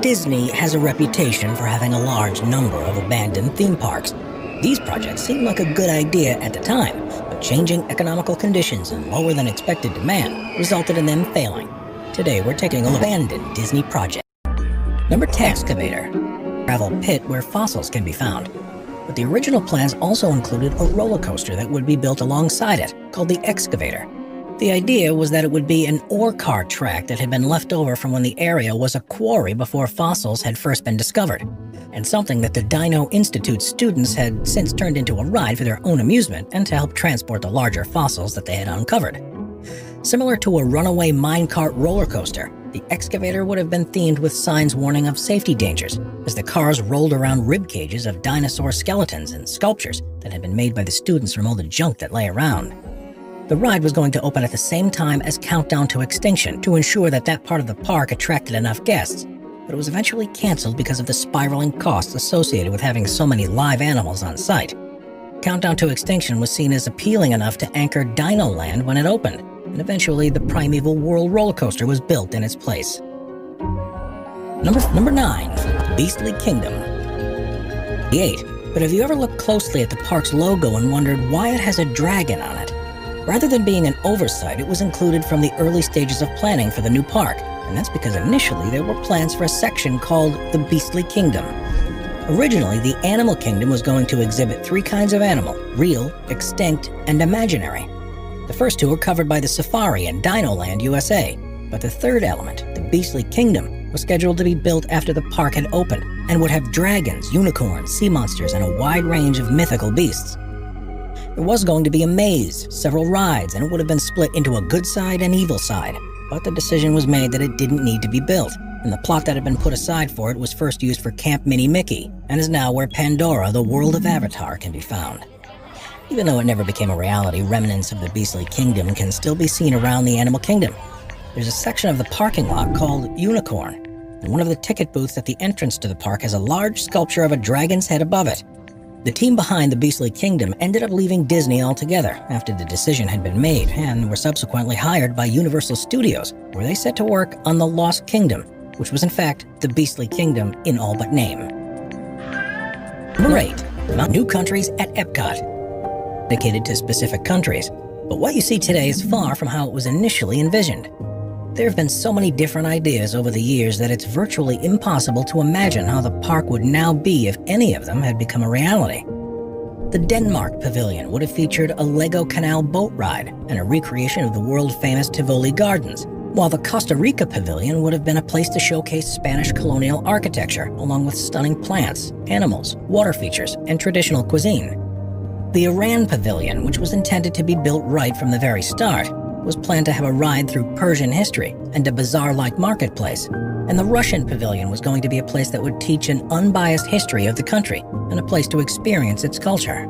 Disney has a reputation for having a large number of abandoned theme parks. These projects seemed like a good idea at the time, but changing economical conditions and lower than expected demand resulted in them failing. Today we're taking a look at abandoned Disney project. Number 10, Excavator. Travel pit where fossils can be found. But the original plans also included a roller coaster that would be built alongside it, called the Excavator. The idea was that it would be an ore car track that had been left over from when the area was a quarry before fossils had first been discovered, and something that the Dino Institute students had since turned into a ride for their own amusement and to help transport the larger fossils that they had uncovered. Similar to a runaway minecart roller coaster, the Excavator would have been themed with signs warning of safety dangers as the cars rolled around rib cages of dinosaur skeletons and sculptures that had been made by the students from all the junk that lay around. The ride was going to open at the same time as Countdown to Extinction to ensure that that part of the park attracted enough guests, but it was eventually canceled because of the spiraling costs associated with having so many live animals on site. Countdown to Extinction was seen as appealing enough to anchor Dino Land when it opened, and eventually the Primeval World roller coaster was built in its place. Number 9, Beastly Kingdom. 8. But have you ever looked closely at the park's logo and wondered why it has a dragon on it? Rather than being an oversight, it was included from the early stages of planning for the new park, and that's because initially there were plans for a section called the Beastly Kingdom. Originally, the Animal Kingdom was going to exhibit 3 kinds of animal: real, extinct, and imaginary. The first 2 were covered by the Safari and Dino Land USA, but the third element, the Beastly Kingdom, was scheduled to be built after the park had opened and would have dragons, unicorns, sea monsters, and a wide range of mythical beasts. There was going to be a maze, several rides, and it would have been split into a good side and evil side, but the decision was made that it didn't need to be built, and the plot that had been put aside for it was first used for Camp Mini Mickey, and is now where Pandora, the world of Avatar, can be found. Even though it never became a reality, remnants of the Beastly Kingdom can still be seen around the Animal Kingdom. There's a section of the parking lot called Unicorn, and one of the ticket booths at the entrance to the park has a large sculpture of a dragon's head above it. The team behind the Beastly Kingdom ended up leaving Disney altogether after the decision had been made, and were subsequently hired by Universal Studios, where they set to work on the Lost Kingdom, which was in fact the Beastly Kingdom in all but name. Number 8, new countries at Epcot. Dedicated to specific countries, but what you see today is far from how it was initially envisioned. There have been so many different ideas over the years that it's virtually impossible to imagine how the park would now be if any of them had become a reality. The Denmark Pavilion would have featured a Lego Canal boat ride and a recreation of the world-famous Tivoli Gardens, while the Costa Rica Pavilion would have been a place to showcase Spanish colonial architecture, along with stunning plants, animals, water features, and traditional cuisine. The Iran Pavilion, which was intended to be built right from the very start, was planned to have a ride through Persian history and a bazaar-like marketplace, and the Russian Pavilion was going to be a place that would teach an unbiased history of the country and a place to experience its culture.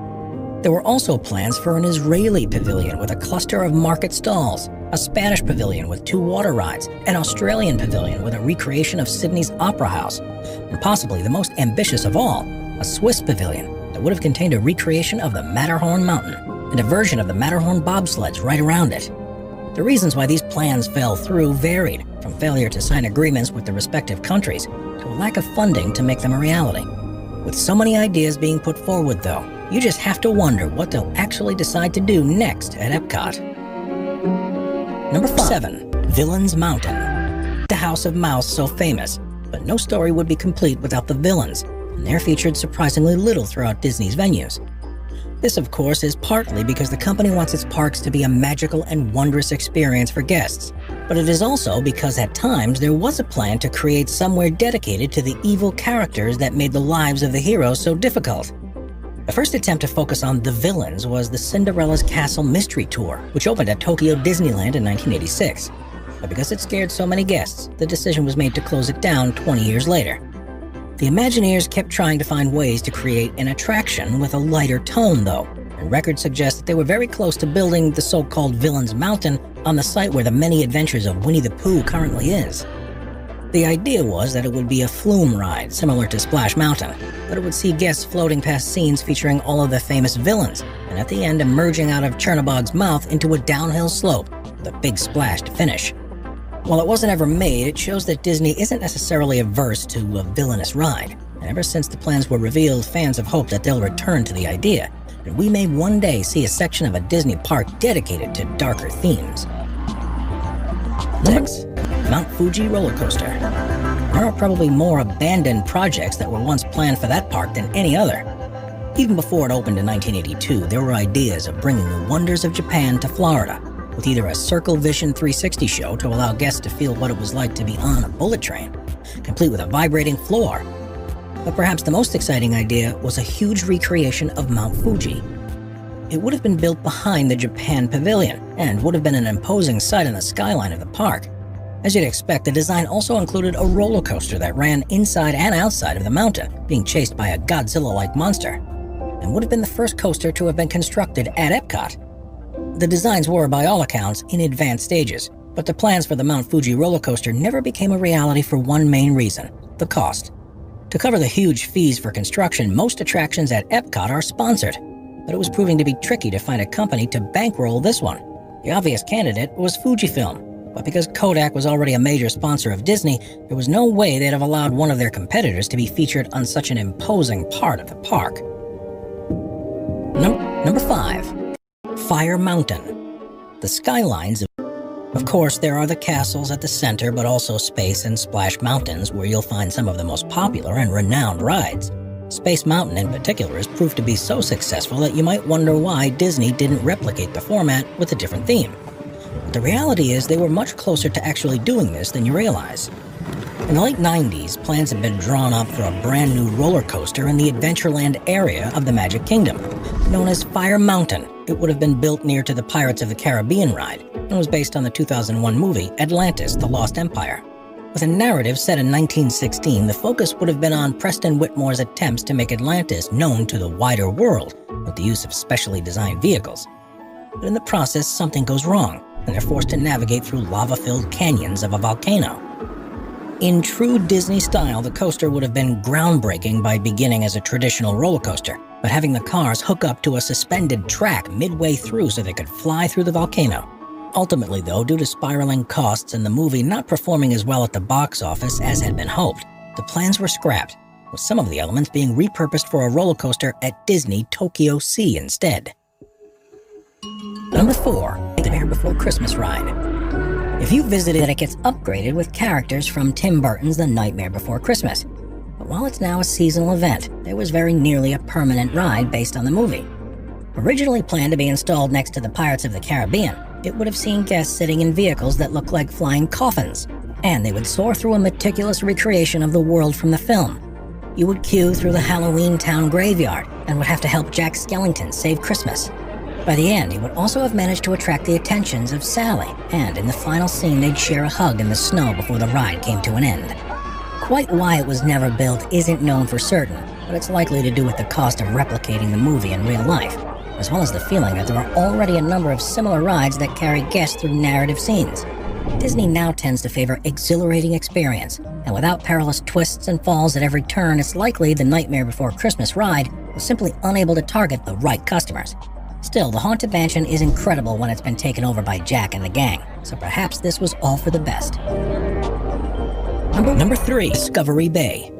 There were also plans for an Israeli Pavilion with a cluster of market stalls, a Spanish Pavilion with 2 water rides, an Australian Pavilion with a recreation of Sydney's Opera House, and possibly the most ambitious of all, a Swiss Pavilion that would have contained a recreation of the Matterhorn Mountain and a version of the Matterhorn bobsleds right around it. The reasons why these plans fell through varied, from failure to sign agreements with the respective countries to a lack of funding to make them a reality. With so many ideas being put forward, though, you just have to wonder what they'll actually decide to do next at Epcot. Number 7, Villain's Mountain. The House of Mouse so famous, but no story would be complete without the villains, and they're featured surprisingly little throughout Disney's venues. This, of course, is partly because the company wants its parks to be a magical and wondrous experience for guests, but it is also because at times there was a plan to create somewhere dedicated to the evil characters that made the lives of the heroes so difficult. The first attempt to focus on the villains was the Cinderella's Castle Mystery Tour, which opened at Tokyo Disneyland in 1986. But because it scared so many guests, the decision was made to close it down 20 years later. The Imagineers kept trying to find ways to create an attraction with a lighter tone, though, and records suggest that they were very close to building the so-called Villain's Mountain on the site where the Many Adventures of Winnie the Pooh currently is. The idea was that it would be a flume ride, similar to Splash Mountain, but it would see guests floating past scenes featuring all of the famous villains, and at the end emerging out of Chernobog's mouth into a downhill slope with a big splash to finish. While it wasn't ever made, it shows that Disney isn't necessarily averse to a villainous ride. And ever since the plans were revealed, fans have hoped that they'll return to the idea, and we may one day see a section of a Disney park dedicated to darker themes. Next, Mount Fuji roller coaster. There are probably more abandoned projects that were once planned for that park than any other. Even before it opened in 1982, there were ideas of bringing the wonders of Japan to Florida, with either a Circle Vision 360 show to allow guests to feel what it was like to be on a bullet train, complete with a vibrating floor. But perhaps the most exciting idea was a huge recreation of Mount Fuji. It would have been built behind the Japan Pavilion and would have been an imposing sight on the skyline of the park. As you'd expect, the design also included a roller coaster that ran inside and outside of the mountain, being chased by a Godzilla-like monster, and would have been the first coaster to have been constructed at Epcot. The designs were, by all accounts, in advanced stages, but the plans for the Mount Fuji roller coaster never became a reality for one main reason: the cost. To cover the huge fees for construction, most attractions at Epcot are sponsored, but it was proving to be tricky to find a company to bankroll this one. The obvious candidate was Fujifilm, but because Kodak was already a major sponsor of Disney, there was no way they'd have allowed one of their competitors to be featured on such an imposing part of the park. Number 5. Fire Mountain. The skylines of course, there are the castles at the center, but also Space and Splash Mountains, where you'll find some of the most popular and renowned rides. Space Mountain in particular has proved to be so successful that you might wonder why Disney didn't replicate the format with a different theme. But the reality is they were much closer to actually doing this than you realize. In the late 90s, plans had been drawn up for a brand new roller coaster in the Adventureland area of the Magic Kingdom, known as Fire Mountain. It would have been built near to the Pirates of the Caribbean ride, and was based on the 2001 movie Atlantis: The Lost Empire. With a narrative set in 1916, the focus would have been on Preston Whitmore's attempts to make Atlantis known to the wider world with the use of specially designed vehicles. But in the process, something goes wrong, and they're forced to navigate through lava-filled canyons of a volcano. In true Disney style, the coaster would have been groundbreaking by beginning as a traditional roller coaster, but having the cars hook up to a suspended track midway through so they could fly through the volcano. Ultimately, though, due to spiraling costs and the movie not performing as well at the box office as had been hoped, the plans were scrapped, with some of the elements being repurposed for a roller coaster at Disney Tokyo Sea instead. Number 4. Nightmare Before Christmas ride. If you visited it, gets upgraded with characters from Tim Burton's The Nightmare Before Christmas. But while it's now a seasonal event, there was very nearly a permanent ride based on the movie. Originally planned to be installed next to the Pirates of the Caribbean, it would have seen guests sitting in vehicles that looked like flying coffins, and they would soar through a meticulous recreation of the world from the film. You would queue through the Halloween Town graveyard and would have to help Jack Skellington save Christmas. By the end, he would also have managed to attract the attentions of Sally, and in the final scene they'd share a hug in the snow before the ride came to an end. Quite why it was never built isn't known for certain, but it's likely to do with the cost of replicating the movie in real life, as well as the feeling that there are already a number of similar rides that carry guests through narrative scenes. Disney now tends to favor exhilarating experience, and without perilous twists and falls at every turn, it's likely the Nightmare Before Christmas ride was simply unable to target the right customers. Still, the Haunted Mansion is incredible when it's been taken over by Jack and the gang, so perhaps this was all for the best. Number 3. Discovery Bay.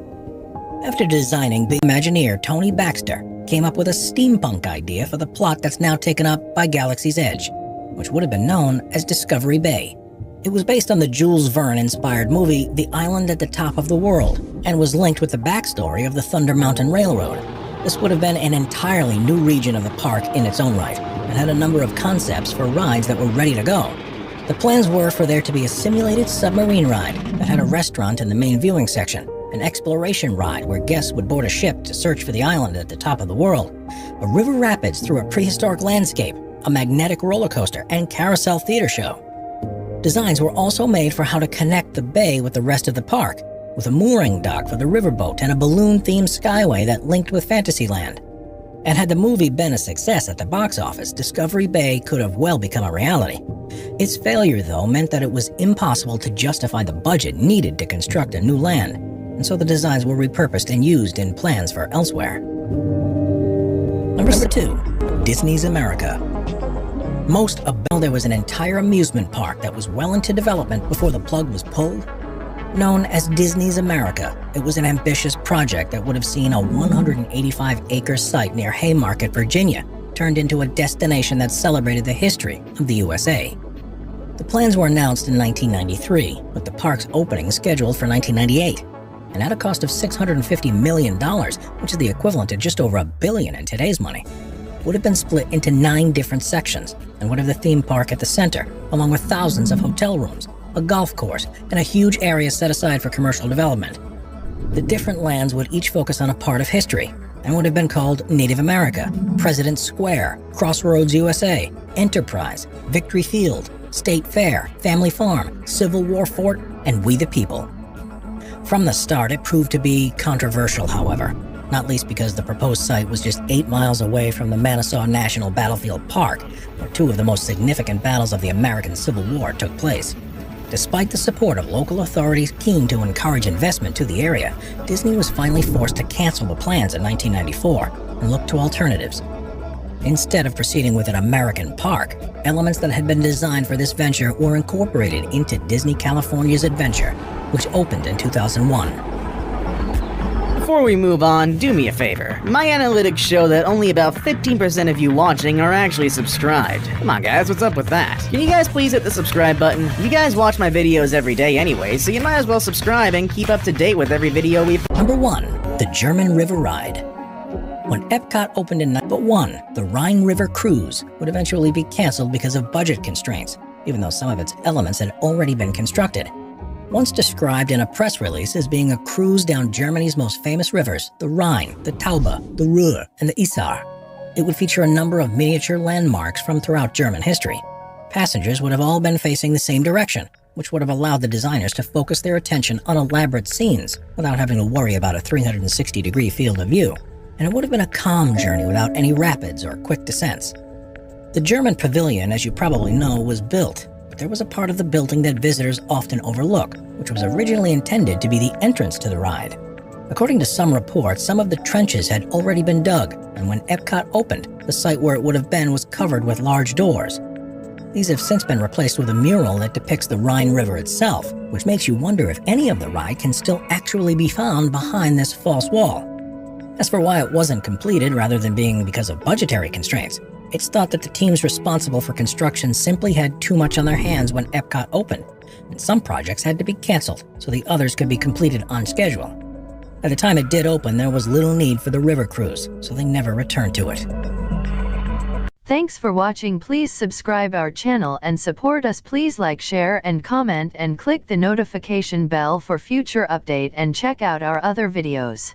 After designing the Imagineer Tony Baxter came up with a steampunk idea for the plot that's now taken up by Galaxy's Edge, which would have been known as Discovery Bay. It was based on the Jules Verne-inspired movie The Island at the Top of the World, and was linked with the backstory of the Thunder Mountain Railroad. This would have been an entirely new region of the park in its own right, and had a number of concepts for rides that were ready to go. The plans were for there to be a simulated submarine ride that had a restaurant in the main viewing section, an exploration ride where guests would board a ship to search for the island at the top of the world, a river rapids through a prehistoric landscape, a magnetic roller coaster, and carousel theater show. Designs were also made for how to connect the bay with the rest of the park, with a mooring dock for the riverboat and a balloon-themed skyway that linked with Fantasyland. And had the movie been a success at the box office, Discovery Bay could have well become a reality. Its failure, though, meant that it was impossible to justify the budget needed to construct a new land, and so the designs were repurposed and used in plans for elsewhere. Number 2. Disney's America. Most about there was an entire amusement park that was well into development before the plug was pulled. Known as Disney's America, it was an ambitious project that would have seen a 185-acre site near Haymarket, Virginia, turned into a destination that celebrated the history of the USA. The plans were announced in 1993, with the park's opening scheduled for 1998, and at a cost of $650 million, which is the equivalent to just over $1 billion in today's money, would have been split into 9 different sections and would have the theme park at the center, along with thousands of hotel rooms, a golf course, and a huge area set aside for commercial development. The different lands would each focus on a part of history and would have been called Native America, President's Square, Crossroads USA, Enterprise, Victory Field, State Fair, Family Farm, Civil War Fort, and We the People. From the start, it proved to be controversial, however, not least because the proposed site was just 8 miles away from the Manassaw National Battlefield Park, where 2 of the most significant battles of the American Civil War took place. Despite the support of local authorities keen to encourage investment to the area, Disney was finally forced to cancel the plans in 1994 and look to alternatives. Instead of proceeding with an American park, elements that had been designed for this venture were incorporated into Disney California's Adventure, which opened in 2001. Before we move on, do me a favor. My analytics show that only about 15% of you watching are actually subscribed. Come on guys, what's up with that? Can you guys please hit the subscribe button? You guys watch my videos every day anyway, so you might as well subscribe and keep up to date with every video we've... Number 1. The German River Ride. When Epcot opened in '91, the Rhine River Cruise would eventually be canceled because of budget constraints, even though some of its elements had already been constructed. Once described in a press release as being a cruise down Germany's most famous rivers, the Rhine, the Tauber, the Ruhr, and the Isar, it would feature a number of miniature landmarks from throughout German history. Passengers would have all been facing the same direction, which would have allowed the designers to focus their attention on elaborate scenes without having to worry about a 360-degree field of view. And it would have been a calm journey without any rapids or quick descents. The German pavilion, as you probably know, was built, but there was a part of the building that visitors often overlook, which was originally intended to be the entrance to the ride. According to some reports, some of the trenches had already been dug, and when Epcot opened, the site where it would have been was covered with large doors. These have since been replaced with a mural that depicts the Rhine River itself, which makes you wonder if any of the ride can still actually be found behind this false wall. As for why it wasn't completed rather than being because of budgetary constraints, it's thought that the teams responsible for construction simply had too much on their hands when Epcot opened, and some projects had to be canceled so the others could be completed on schedule. By the time it did open, there was little need for the river cruise, so they never returned to it. Thanks for watching. Please subscribe our channel and support us. Please like, share and comment and click the notification bell for future update and check out our other videos.